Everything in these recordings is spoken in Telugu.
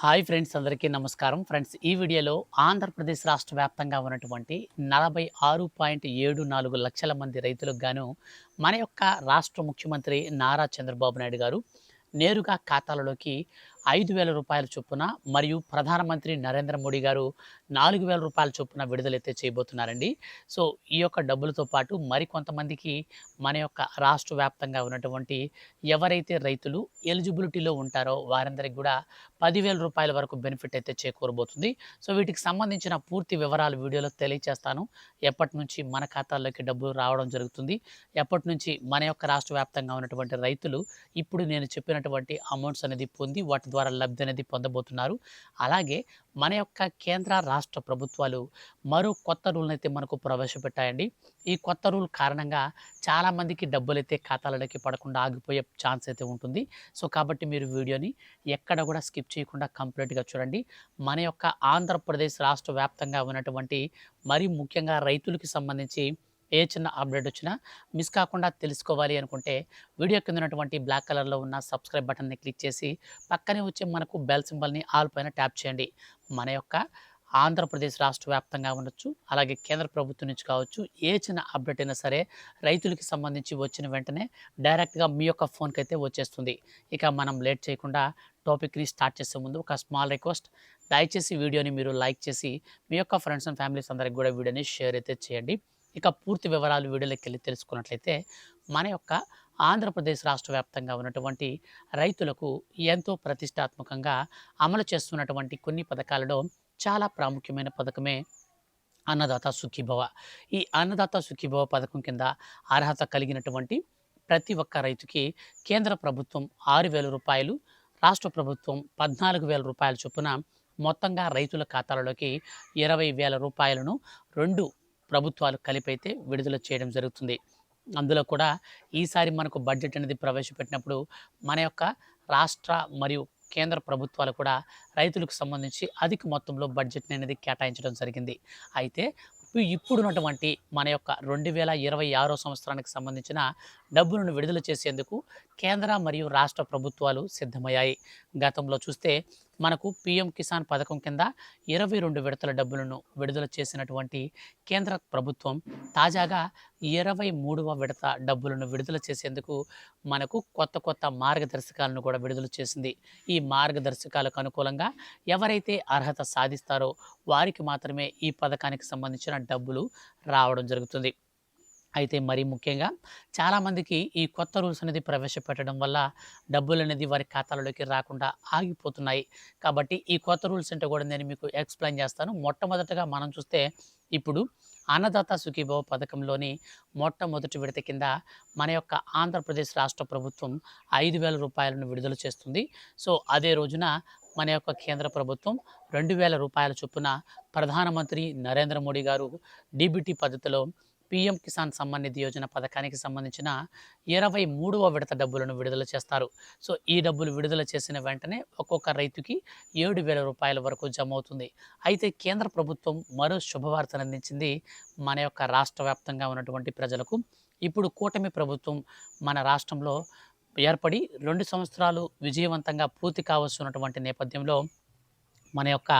హాయ్ ఫ్రెండ్స్, అందరికీ నమస్కారం. ఫ్రెండ్స్, ఈ వీడియోలో ఆంధ్రప్రదేశ్ రాష్ట్ర వ్యాప్తంగా ఉన్నటువంటి 46.74 లక్షల మంది రైతులకు గాను మన యొక్క రాష్ట్ర ముఖ్యమంత్రి నారా చంద్రబాబు నాయుడు గారు నేరుగా ఖాతాలలోకి 5,000 రూపాయల చొప్పున మరియు ప్రధానమంత్రి నరేంద్ర మోడీ గారు 4,000 రూపాయల చొప్పున విడుదలైతే చేయబోతున్నారండి. సో ఈ యొక్క డబ్బులతో పాటు మరికొంతమందికి మన యొక్క రాష్ట్ర వ్యాప్తంగా ఉన్నటువంటి ఎవరైతే రైతులు ఎలిజిబిలిటీలో ఉంటారో వారందరికి కూడా 10,000 రూపాయల వరకు బెనిఫిట్ అయితే చేకూరబోతుంది. సో వీటికి సంబంధించిన పూర్తి వివరాలు వీడియోలో తెలియజేస్తాను. ఎప్పటి నుంచి మన ఖాతాల్లోకి డబ్బులు రావడం జరుగుతుంది, ఎప్పటి నుంచి మన యొక్క రాష్ట్ర వ్యాప్తంగా ఉన్నటువంటి రైతులు ఇప్పుడు నేను చెప్పినటువంటి అమౌంట్స్ అనేది పొంది వాటి ద్వారా లబ్ధి అనేది పొందబోతున్నారు. అలాగే మన యొక్క కేంద్ర రాష్ట్ర ప్రభుత్వాలు మరో కొత్త రూల్ని అయితే మనకు ప్రవేశపెట్టాయండి. ఈ కొత్త రూల్ కారణంగా చాలామందికి డబ్బులైతే ఖాతాలలోకి పడకుండా ఆగిపోయే ఛాన్స్ అయితే ఉంటుంది. సో కాబట్టి మీరు వీడియోని ఎక్కడ కూడా స్కిప్ చేయకుండా కంప్లీట్గా చూడండి. మన యొక్క ఆంధ్రప్రదేశ్ రాష్ట్ర వ్యాప్తంగా ఉన్నటువంటి మరి ముఖ్యంగా రైతులకి సంబంధించి ఏ చిన్న అప్డేట్ వచ్చినా మిస్ కాకుండా తెలుసుకోవాలి అనుకుంటే వీడియో కింద ఉన్నటువంటి బ్లాక్ కలర్లో ఉన్న సబ్స్క్రైబ్ బటన్ని క్లిక్ చేసి పక్కనే వచ్చే మనకు బెల్ సింబల్ని ఆల్ పైన ట్యాప్ చేయండి. మన యొక్క ఆంధ్రప్రదేశ్ రాష్ట్ర వ్యాప్తంగా ఉండొచ్చు, అలాగే కేంద్ర ప్రభుత్వం నుంచి కావచ్చు, ఏ చిన్న అప్డేట్ అయినా సరే రైతులకి సంబంధించి వచ్చిన వెంటనే డైరెక్ట్గా మీ యొక్క ఫోన్కి అయితే వచ్చేస్తుంది. ఇక మనం లేట్ చేయకుండా టాపిక్ని స్టార్ట్ చేసే ముందు ఒక స్మాల్ రిక్వెస్ట్, దయచేసి వీడియోని మీరు లైక్ చేసి మీ యొక్క ఫ్రెండ్స్ అండ్ ఫ్యామిలీస్ అందరికి కూడా వీడియోని షేర్ అయితే చేయండి. ఇక పూర్తి వివరాలు వీడియోలోకి వెళ్ళి తెలుసుకున్నట్లయితే మన యొక్క ఆంధ్రప్రదేశ్ రాష్ట్ర వ్యాప్తంగా ఉన్నటువంటి రైతులకు ఎంతో ప్రతిష్టాత్మకంగా అమలు చేస్తున్నటువంటి కొన్ని పథకాలలో చాలా ప్రాముఖ్యమైన పథకమే అన్నదాత సుఖీభవ. ఈ అన్నదాత సుఖీభవ పథకం కింద అర్హత కలిగినటువంటి ప్రతి ఒక్క రైతుకి కేంద్ర ప్రభుత్వం 6,000 రూపాయలు, రాష్ట్ర ప్రభుత్వం 14,000 రూపాయల చొప్పున మొత్తంగా రైతుల ఖాతాలలోకి 20,000 రూపాయలను రెండు ప్రభుత్వాలు కలిపైతే విడుదల చేయడం జరుగుతుంది. అందులో కూడా ఈసారి మనకు బడ్జెట్ అనేది ప్రవేశపెట్టినప్పుడు మన యొక్క రాష్ట్ర మరియు కేంద్ర ప్రభుత్వాలు కూడా రైతులకు సంబంధించి అధిక మొత్తంలో బడ్జెట్ని అనేది కేటాయించడం జరిగింది. అయితే ఇప్పుడున్నటువంటి మన యొక్క 2026 సంవత్సరానికి సంబంధించిన డబ్బులను విడుదల చేసేందుకు కేంద్ర మరియు రాష్ట్ర ప్రభుత్వాలు సిద్ధమయ్యాయి. గతంలో చూస్తే మనకు పీఎం కిసాన్ పథకం కింద 22 విడతల డబ్బులను విడుదల చేసినటువంటి కేంద్ర ప్రభుత్వం తాజాగా 23వ విడత డబ్బులను విడుదల చేసేందుకు మనకు కొత్త మార్గదర్శకాలను కూడా విడుదల చేసింది. ఈ మార్గదర్శకాలకు అనుకూలంగా ఎవరైతే అర్హత సాధిస్తారో వారికి మాత్రమే ఈ పథకానికి సంబంధించిన డబ్బులు రావడం జరుగుతుంది. అయితే మరీ ముఖ్యంగా చాలామందికి ఈ కొత్త రూల్స్ అనేది ప్రవేశపెట్టడం వల్ల డబ్బులు అనేది వారి ఖాతాలలోకి రాకుండా ఆగిపోతున్నాయి. కాబట్టి ఈ కొత్త రూల్స్ అంటే కూడా నేను మీకు ఎక్స్ప్లెయిన్ చేస్తాను. మొట్టమొదటగా మనం చూస్తే ఇప్పుడు అన్నదాత సుఖీభవ పథకంలోని మొట్టమొదటి విడత కింద మన యొక్క ఆంధ్రప్రదేశ్ రాష్ట్ర ప్రభుత్వం 5,000 రూపాయలను విడుదల చేస్తుంది. సో అదే రోజున మన యొక్క కేంద్ర ప్రభుత్వం 2,000 రూపాయల చొప్పున ప్రధానమంత్రి నరేంద్ర మోడీ గారు డీబీటీ పద్ధతిలో పీఎం కిసాన్ సమ్మాన్ నిధి యోజన పథకానికి సంబంధించిన 23వ విడత డబ్బులను విడుదల చేస్తారు. సో ఈ డబ్బులు విడుదల చేసిన వెంటనే ఒక్కొక్క రైతుకి 7,000 రూపాయల వరకు జమ అవుతుంది. అయితే కేంద్ర ప్రభుత్వం మరో శుభవార్తను అందించింది మన యొక్క రాష్ట్ర వ్యాప్తంగా ఉన్నటువంటి ప్రజలకు. ఇప్పుడు కూటమి ప్రభుత్వం మన రాష్ట్రంలో ఏర్పడి 2 సంవత్సరాలు విజయవంతంగా పూర్తి కావస్తున్నటువంటి నేపథ్యంలో మన యొక్క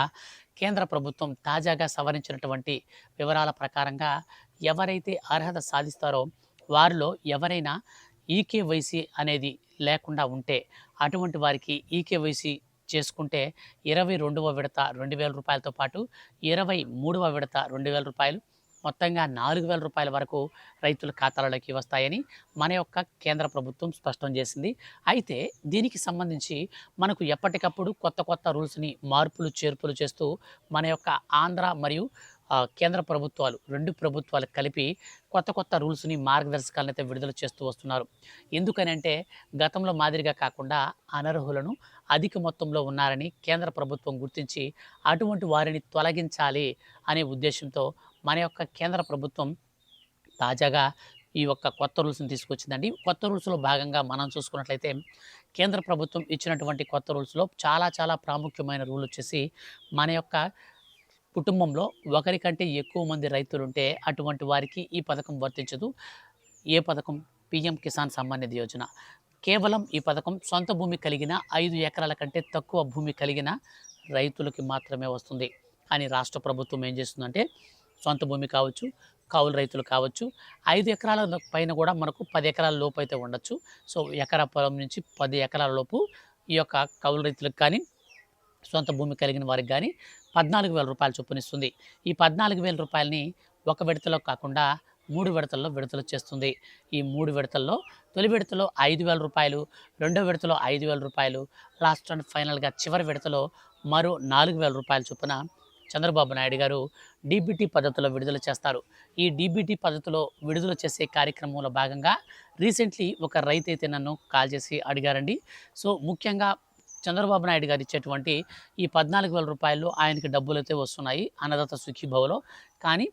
కేంద్ర ప్రభుత్వం తాజాగా సవరించినటువంటి వివరాల ప్రకారంగా ఎవరైతే అర్హత సాధిస్తారో వారిలో ఎవరైనా ఈకేవైసీ అనేది లేకుండా ఉంటే అటువంటి వారికి ఈకేవైసీ చేసుకుంటే 22వ విడత 2,000 రూపాయలతో పాటు 23వ విడత 2,000 రూపాయలు, మొత్తంగా 4,000 రూపాయల వరకు రైతుల ఖాతాలలోకి వస్తాయని మన యొక్క కేంద్ర ప్రభుత్వం స్పష్టం చేసింది. అయితే దీనికి సంబంధించి మనకు ఎప్పటికప్పుడు కొత్త రూల్స్ని మార్పులు చేర్పులు చేస్తూ మన యొక్క ఆంధ్ర మరియు కేంద్ర ప్రభుత్వాలు 2 ప్రభుత్వాలు కలిపి కొత్త రూల్స్ని మార్గదర్శకాలను అయితే విడుదల చేస్తూ వస్తున్నారు. ఎందుకనంటే గతంలో మాదిరిగా కాకుండా అనర్హులను అధిక మొత్తంలో ఉన్నారని కేంద్ర ప్రభుత్వం గుర్తించి అటువంటి వారిని తొలగించాలి అనే ఉద్దేశంతో మన యొక్క కేంద్ర ప్రభుత్వం తాజాగా ఈ యొక్క కొత్త రూల్స్ని తీసుకొచ్చిందండి. కొత్త రూల్స్లో భాగంగా మనం చూసుకున్నట్లయితే కేంద్ర ప్రభుత్వం ఇచ్చినటువంటి కొత్త రూల్స్లో చాలా ప్రాముఖ్యమైన రూల్ వచ్చేసి మన యొక్క కుటుంబంలో ఒకరికంటే ఎక్కువ మంది రైతులుంటే అటువంటి వారికి ఈ పథకం వర్తించదు. ఏ పథకం? పీఎం కిసాన్ సమ్మాన్ నిధి యోజన. కేవలం ఈ పథకం సొంత భూమి కలిగిన 5 ఎకరాల కంటే తక్కువ భూమి కలిగిన రైతులకి మాత్రమే వస్తుంది. కానీ రాష్ట్ర ప్రభుత్వం ఏం చేస్తుందంటే సొంత భూమి కావచ్చు, కౌలు రైతులు కావచ్చు, 5 ఎకరాల పైన కూడా మనకు 10 ఎకరాల లోపు అయితే ఉండొచ్చు. సో, ఎకరా పొలం నుంచి 10 ఎకరాల లోపు ఈ యొక్క కౌలు రైతులకు కానీ, సొంత భూమి కలిగిన వారికి గానీ రూ. 14,000 చొప్పునిస్తుంది. ఈ రూ. 14,000ని ఒక విడతలో కాకుండా 3 విడతల్లో విడుదల చేస్తుంది. ఈ 3 విడతల్లో తొలి విడతలో రూ. 5,000, రెండో విడతలో రూ. 5,000, లాస్ట్ అండ్ ఫైనల్‌గా చివరి విడతలో మరో రూ. 4,000 చొప్పున చంద్రబాబు నాయుడు గారు డీబీటీ పద్ధతిలో విడుదల చేస్తారు. ఈ డీబీటీ పద్ధతిలో విడుదల చేసే కార్యక్రమంలో భాగంగా రీసెంట్లీ ఒక రైతైతే నన్ను కాల్ చేసి అడిగారండి. సో, ముఖ్యంగా చంద్రబాబు నాయుడు గారు ఇచ్చేటువంటి ఈ రూ. 14,000 ఆయనకి డబ్బులైతే వస్తున్నాయి అన్నదాత సుఖీభవలో. కానీ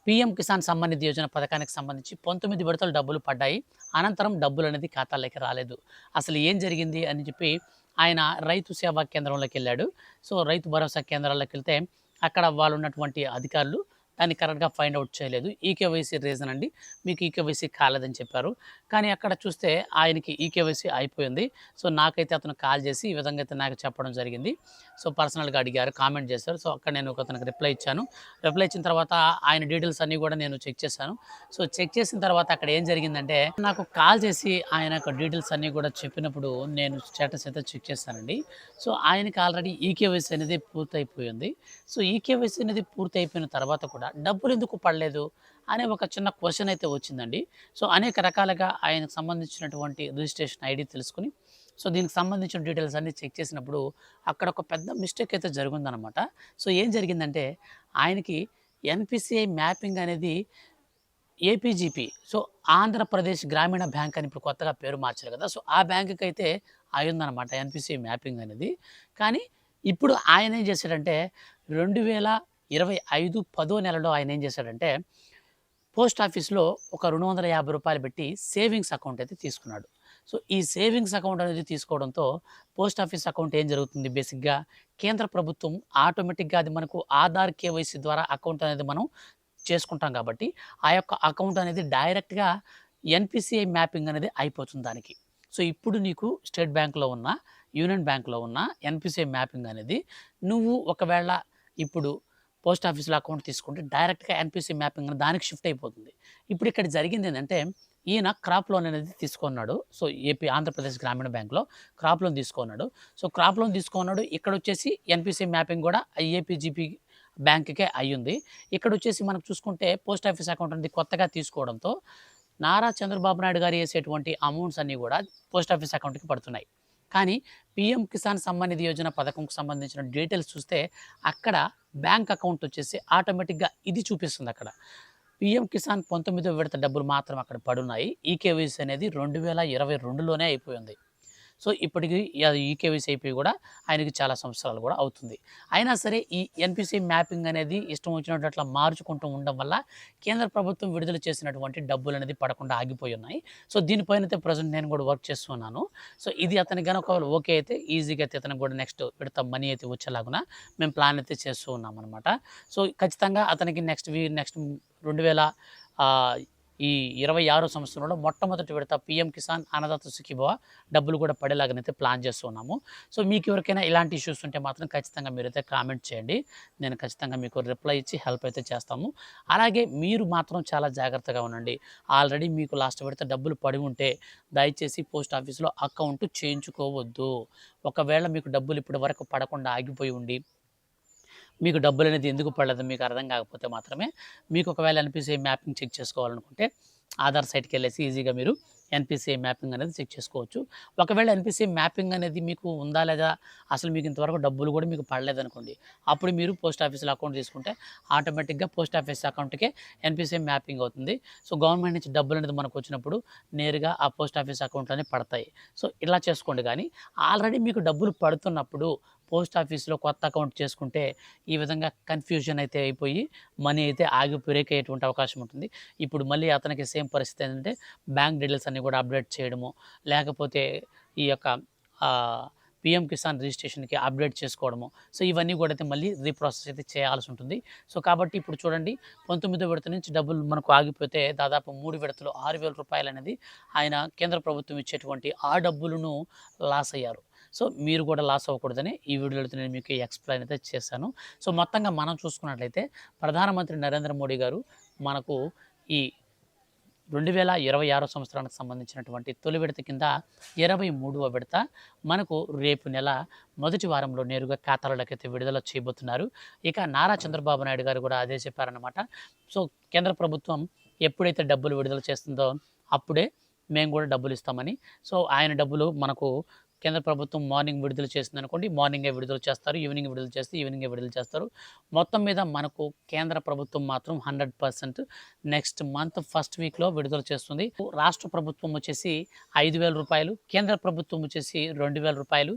పీఎం కిసాన్ సమ్మాన్ నిధి యోజన పథకానికి సంబంధించి 19 విడతలు డబ్బులు పడ్డాయి. అనంతరం డబ్బులు అనేది ఖాతాలోకి రాలేదు. అసలు ఏం జరిగింది అని చెప్పి ఆయన రైతు సేవా కేంద్రంలోకి వెళ్ళాడు. సో, రైతు భరోసా కేంద్రాల్లోకి వెళ్తే అక్కడ వాళ్ళు ఉన్నటువంటి అధికారులు దాన్ని కరెక్ట్‌గా ఫైండ్ అవుట్ చేయలేదు. ఈకేవైసీ రీజన్ అండి. మీకు ఈకేవైసీ కాలేదని చెప్పారు. కానీ అక్కడ చూస్తే ఆయనకి ఈకేవైసీ అయిపోయింది. సో, నాకైతే అతను కాల్ చేసి ఈ విధంగా అయితే నాకు చెప్పడం జరిగింది. సో, పర్సనల్‌గా అడిగారు, కామెంట్ చేశారు. సో, అక్కడ నేను అతనికి రిప్లై ఇచ్చాను. రిప్లై ఇచ్చిన తర్వాత ఆయన డీటెయిల్స్ అన్నీ కూడా నేను చెక్ చేశాను. సో, చెక్ చేసిన తర్వాత అక్కడ ఏం జరిగిందంటే నాకు కాల్ చేసి ఆయన యొక్క డీటెయిల్స్ అన్నీ కూడా చెప్పినప్పుడు నేను స్టేటస్ అయితే చెక్ చేశానండి. సో, ఆయనకి ఆల్రెడీ ఈకేవైసీ అనేది పూర్తయిపోయింది. సో, ఈకేవైసీ అనేది పూర్తయిపోయిన తర్వాత కూడా డబ్బులు ఎందుకు పడలేదు అనే ఒక చిన్న క్వశ్చన్ అయితే వచ్చిందండి. సో, అనేక రకాలుగా ఆయనకు సంబంధించినటువంటి రిజిస్ట్రేషన్ ఐడీ తెలుసుకొని, సో, దీనికి సంబంధించిన డీటెయిల్స్ అన్నీ చెక్ చేసినప్పుడు అక్కడ ఒక పెద్ద మిస్టేక్ అయితే జరిగిందనమాట. సో, ఏం జరిగిందంటే ఆయనకి ఎన్‌పిసిఐ మ్యాపింగ్ అనేది ఏపీజీపీ, సో, ఆంధ్రప్రదేశ్ గ్రామీణ బ్యాంక్ అని ఇప్పుడు కొత్తగా పేరు మార్చారు కదా! సో, ఆ బ్యాంక్‌కి అయితే అయిందనమాట ఎన్‌పిసిఐ మ్యాపింగ్ అనేది. కానీ ఇప్పుడు ఆయన ఏం చేశాడంటే 2025 10వ నెలలో ఆయన ఏం చేశాడంటే పోస్ట్ ఆఫీస్‌లో ఒక రూ. 250 పెట్టి సేవింగ్స్ అకౌంట్ అయితే తీసుకున్నాడు. సో, ఈ సేవింగ్స్ అకౌంట్ అనేది తీసుకోవడంతో పోస్ట్ ఆఫీస్ అకౌంట్ ఏం జరుగుతుంది బేసిక్‌గా కేంద్ర ప్రభుత్వం ఆటోమేటిక్‌గా అది మనకు ఆధార్ కేవైసీ ద్వారా అకౌంట్ అనేది మనం చేసుకుంటాం కాబట్టి, ఆ యొక్క అకౌంట్ అనేది డైరెక్ట్‌గా ఎన్‌పిసిఐ మ్యాపింగ్ అనేది అయిపోతుంది దానికి. సో, ఇప్పుడు నీకు స్టేట్ బ్యాంక్‌లో ఉన్న, యూనియన్ బ్యాంక్‌లో ఉన్న ఎన్‌పిసిఐ మ్యాపింగ్ అనేది నువ్వు ఒకవేళ ఇప్పుడు పోస్ట్ ఆఫీస్‌లో అకౌంట్ తీసుకుంటే డైరెక్ట్‌గా ఎన్‌పిసిఐ మ్యాపింగ్ అని దానికి షిఫ్ట్ అయిపోతుంది. ఇప్పుడు ఇక్కడ జరిగిందేంటంటే ఈయన క్రాప్ లోన్ అనేది తీసుకున్నాడు. సో, ఆంధ్రప్రదేశ్ గ్రామీణ బ్యాంక్‌లో క్రాప్ లోన్ తీసుకున్నాడు. సో, క్రాప్ లోన్ తీసుకున్నాడు. ఇక్కడొచ్చేసి ఎన్‌పిసిఐ మ్యాపింగ్ కూడా ఏపీజీపీ బ్యాంక్‌కే అయ్యుంది. ఇక్కడొచ్చేసి మనకు చూసుకుంటే పోస్ట్ ఆఫీస్ అకౌంట్ అనేది కొత్తగా తీసుకోవడంతో నారా చంద్రబాబు నాయుడు గారు ఏసేటువంటి అమౌంట్స్ అన్నీ కూడా పోస్ట్ ఆఫీస్ అకౌంట్‌కి పడుతున్నాయి. కానీ పీఎం కిసాన్ సమ్మాన్ నిధి యోజన పథకంకు సంబంధించిన డీటెయిల్స్ చూస్తే అక్కడ బ్యాంక్ అకౌంట్ వచ్చేసి ఆటోమేటిక్‌గా ఇది చూపిస్తుంది అక్కడ. పీఎం కిసాన్ 19వ విడత డబ్బులు మాత్రం అక్కడ పడున్నాయి. ఈకేవైసీ అనేది 2022లోనే అయిపోయింది. సో, ఇప్పటికి అది ఈకేవైసీ అయిపోయి కూడా ఆయనకి చాలా సంవత్సరాలు కూడా అవుతుంది. అయినా సరే ఈ ఎన్‌పిసిఐ మ్యాపింగ్ అనేది ఇష్టం వచ్చినట్టు అట్లా మార్చుకుంటూ ఉండడం వల్ల కేంద్ర ప్రభుత్వం విడుదల చేసినటువంటి డబ్బులనేది పడకుండా ఆగిపోయి ఉన్నాయి. సో, దీనిపైనైతే ప్రెజెంట్ నేను కూడా వర్క్ చేస్తున్నాను. సో, ఇది అతనికి గనక ఓకే అయితే ఈజీగా అయితే ఇతనికి కూడా నెక్స్ట్ విడత మనీ అయితే వచ్చేలాగున మేము ప్లాన్ అయితే చేస్తూ ఉన్నామనమాట. సో, ఖచ్చితంగా అతనికి నెక్స్ట్ 2000 ఈ 26వ సంవత్సరంలో మొట్టమొదటి విడత పీఎం కిసాన్ అన్నదాత సుఖీభవ డబ్బులు కూడా పడేలాగానైతే ప్లాన్ చేస్తున్నాము. సో, మీకు ఎవరికైనా ఇలాంటి ఇష్యూస్ ఉంటే మాత్రం ఖచ్చితంగా మీరైతే కామెంట్ చేయండి. నేను ఖచ్చితంగా మీకు రిప్లై ఇచ్చి హెల్ప్ అయితే చేస్తాము. అలాగే మీరు మాత్రం చాలా జాగ్రత్తగా ఉండండి. ఆల్రెడీ మీకు లాస్ట్ విడత డబ్బులు పడి ఉంటే దయచేసి పోస్ట్ ఆఫీస్‌లో అకౌంట్ చేయించుకోవద్దు. ఒకవేళ మీకు డబ్బులు ఇప్పటి వరకు పడకుండా ఆగిపోయి ఉండి మీకు డబ్బులనేది ఎందుకు పడలేదో మీకు అర్థం కాకపోతే మాత్రమే మీకు ఒకవేళ ఎన్‌పిసిఐ మ్యాపింగ్ చెక్ చేసుకోవాలనుకుంటే ఆధార్ సైట్‌కెళ్ళేసి ఈజీగా మీరు ఎన్‌పిసిఐ మ్యాపింగ్ అనేది చెక్ చేసుకోవచ్చు. ఒకవేళ ఎన్‌పిసిఐ మ్యాపింగ్ అనేది మీకు ఉందా లేదా, అసలు మీకు ఇంతవరకు డబ్బులు కూడా మీకు పడలేదనుకోండి, అప్పుడు మీరు పోస్ట్ ఆఫీస్‌లో అకౌంట్ తీసుకుంటే ఆటోమేటిక్‌గా పోస్ట్ ఆఫీస్ అకౌంట్‌కే ఎన్‌పిసిఐ మ్యాపింగ్ అవుతుంది. సో, గవర్నమెంట్ నుంచి డబ్బులు అనేది మనకు వచ్చినప్పుడు నేరుగా ఆ పోస్ట్ ఆఫీస్ అకౌంట్‌లోనే పడతాయి. సో, ఇలా చేసుకోండి. కానీ ఆల్రెడీ మీకు డబ్బులు పడుతున్నప్పుడు పోస్ట్ ఆఫీస్‌లో కొత్త అకౌంట్ చేసుకుంటే ఈ విధంగా కన్‌ఫ్యూజన్ అయితే అయిపోయి మనీ అయితే ఆగి బ్రేక్ అయ్యేటువంటి అవకాశం ఉంటుంది. ఇప్పుడు మళ్ళీ అతనికి సేమ్ పరిస్థితి ఏంటంటే బ్యాంక్ డీటెయిల్స్ అన్నీ కూడా అప్డేట్ చేయడము, లేకపోతే ఈ యొక్క పీఎం కిసాన్ రిజిస్ట్రేషన్‌కి అప్డేట్ చేసుకోవడము. సో, ఇవన్నీ కూడా అయితే మళ్ళీ రీప్రాసెస్ అయితే చేయాల్సి ఉంటుంది. సో, కాబట్టి ఇప్పుడు చూడండి 19వ విడత నుంచి డబ్బులు మనకు ఆగిపోతే దాదాపు 3 విడతలు రూ. 6,000 అనేది ఆయన కేంద్ర ప్రభుత్వం ఇచ్చేటువంటి ఆ డబ్బులను లాస్ అయ్యారు. సో మీరు కూడా లాస్ అవ్వకూడదని ఈ వీడియోలో నేను మీకు ఎక్స్‌ప్లెయిన్ అయితే చేశాను. సో మొత్తంగా మనం చూసుకున్నట్లయితే ప్రధానమంత్రి నరేంద్ర మోడీ గారు మనకు ఈ 2026 సంవత్సరానికి సంబంధించినటువంటి తొలి విడత కింద 23వ విడత మనకు రేపు నెల మొదటి వారంలో నేరుగా ఖాతాలలోకైతే విడుదల చేయబోతున్నారు. ఇక నారా చంద్రబాబు నాయుడు గారు కూడా అదే చెప్పారనమాట. సో కేంద్ర ప్రభుత్వం ఎప్పుడైతే డబ్బులు విడుదల చేస్తుందో అప్పుడే మేము కూడా డబ్బులు ఇస్తామని. సో ఆయన డబ్బులు మనకు కేంద్ర ప్రభుత్వం మార్నింగ్ విడుదల చేసిందనుకోండి, మార్నింగే విడుదల చేస్తారు. ఈవినింగ్ విడుదల చేస్తే ఈవినింగే విడుదల చేస్తారు. మొత్తం మీద మనకు కేంద్ర ప్రభుత్వం మాత్రం 100% నెక్స్ట్ మంత్ ఫస్ట్ వీక్‌లో విడుదల చేస్తుంది. రాష్ట్ర ప్రభుత్వం వచ్చేసి రూ. 5,000, కేంద్ర ప్రభుత్వం వచ్చేసి రూ. 2,000.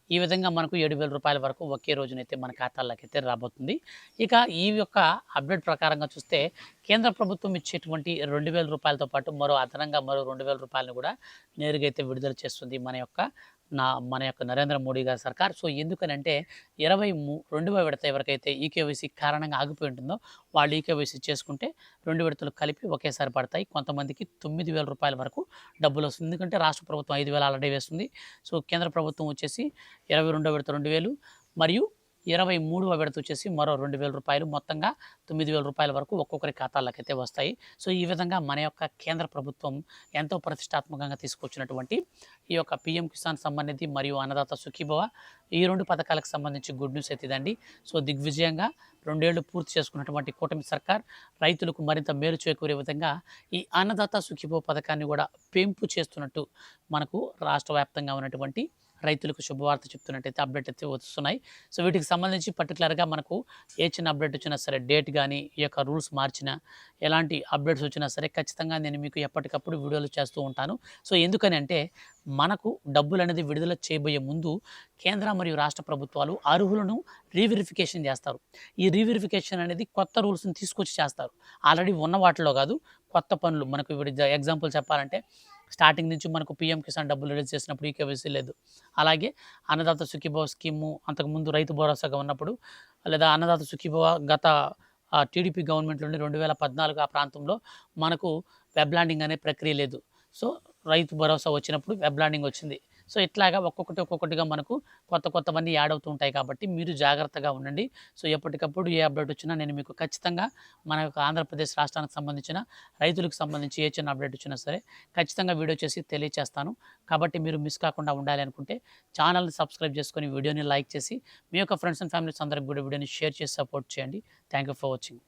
ఈ విధంగా మనకు రూ. 7,000 వరకు ఒకే రోజునైతే మన ఖాతాల్లోకైతే రాబోతుంది. ఇక ఈ యొక్క అప్డేట్ ప్రకారంగా చూస్తే కేంద్ర ప్రభుత్వం ఇచ్చేటువంటి రూ. 2,000తో పాటు అదనంగా మరో రూ. 2,000 కూడా నేరుగా అయితే విడుదల చేస్తుంది మన యొక్క నరేంద్ర మోడీ గారి సర్కార్. సో ఎందుకనంటే 22వ విడత ఎవరికైతే ఈకేవైసీ కారణంగా ఆగిపోయి ఉంటుందో వాళ్ళు ఈకేవైసీ చేసుకుంటే 2 విడతలు కలిపి ఒకేసారి పడతాయి. కొంతమందికి రూ. 9,000 వరకు డబ్బులు వస్తుంది. ఎందుకంటే రాష్ట్ర ప్రభుత్వం 5,000 ఆల్రెడీ వేస్తుంది. సో కేంద్ర ప్రభుత్వం వచ్చేసి 22వ విడత 2,000 మరియు 23వ విడత వచ్చేసి మరో రూ. 2,000, మొత్తంగా రూ. 9,000 వరకు ఒక్కొక్కరి ఖాతాలకైతే వస్తాయి. సో ఈ విధంగా మన యొక్క కేంద్ర ప్రభుత్వం ఎంతో ప్రతిష్టాత్మకంగా తీసుకొచ్చినటువంటి ఈ యొక్క పీఎం కిసాన్ సమ్మాన్ నిధి మరియు అన్నదాత సుఖీభవ ఈ 2 పథకాలకు సంబంధించి గుడ్ న్యూస్ అయితే ఇదండి. సో దిగ్విజయంగా 2 ఏళ్లు పూర్తి చేసుకున్నటువంటి కూటమి సర్కార్ రైతులకు మరింత మేలు చేకూరే విధంగా ఈ అన్నదాత సుఖీభవ పథకాన్ని కూడా పెంపు చేస్తున్నట్టు మనకు రాష్ట్ర వ్యాప్తంగా ఉన్నటువంటి రైతులకు శుభవార్త చెప్తున్నట్టయితే అప్డేట్ అయితే వస్తున్నాయి. సో వీటికి సంబంధించి పర్టికులర్గా మనకు ఏ చిన్న అప్డేట్ వచ్చినా సరే, డేట్ కానీ ఈ యొక్క రూల్స్ మార్చినా, ఎలాంటి అప్డేట్స్ వచ్చినా సరే ఖచ్చితంగా నేను మీకు ఎప్పటికప్పుడు వీడియోలు చేస్తూ ఉంటాను. సో ఎందుకని అంటే మనకు డబ్బులు అనేది విడుదల చేయబోయే ముందు కేంద్ర మరియు రాష్ట్ర ప్రభుత్వాలు అర్హులను రీవెరిఫికేషన్ చేస్తారు. ఈ రీవెరిఫికేషన్ అనేది కొత్త రూల్స్ని తీసుకొచ్చి చేస్తారు. ఆల్రెడీ ఉన్న వాటిలో కాదు, కొత్త పనులు. మనకు ఇప్పుడు ఎగ్జాంపుల్ చెప్పాలంటే స్టార్టింగ్ నుంచి మనకు పీఎం కిసాన్ డబ్బులు రిలీజ్ చేసినప్పుడు ఈకేవైసీ లేదు. అలాగే అన్నదాత సుఖీభవ స్కీము అంతకుముందు రైతు భరోసాగా ఉన్నప్పుడు, లేదా అన్నదాత సుఖీభవ గత టీడీపీ గవర్నమెంట్లోని 2014 ఆ ప్రాంతంలో మనకు వెబ్ ల్యాండింగ్ అనే ప్రక్రియ లేదు. సో రైతు భరోసా వచ్చినప్పుడు వెబ్ ల్యాండింగ్ వచ్చింది. సో ఇట్లాగా ఒక్కొక్కటిగా మనకు కొత్తవన్నీ యాడ్ అవుతూ ఉంటాయి కాబట్టి మీరు జాగ్రత్తగా ఉండండి. సో ఎప్పటికప్పుడు ఏ అప్డేట్ వచ్చినా నేను మీకు ఖచ్చితంగా మన యొక్క ఆంధ్రప్రదేశ్ రాష్ట్రానికి సంబంధించిన రైతులకు సంబంధించి ఏ చిన్న అప్డేట్ వచ్చినా సరే ఖచ్చితంగా వీడియో చేసి తెలియచేస్తాను. కాబట్టి మీరు మిస్ కాకుండా ఉండాలి అనుకుంటే ఛానల్ని సబ్స్క్రైబ్ చేసుకొని వీడియోని లైక్ చేసి మీ యొక్క ఫ్రెండ్స్ అండ్ ఫ్యామిలీస్ అందరికి కూడా వీడియోని షేర్ చేసి సపోర్ట్ చేయండి. Thank you for watching.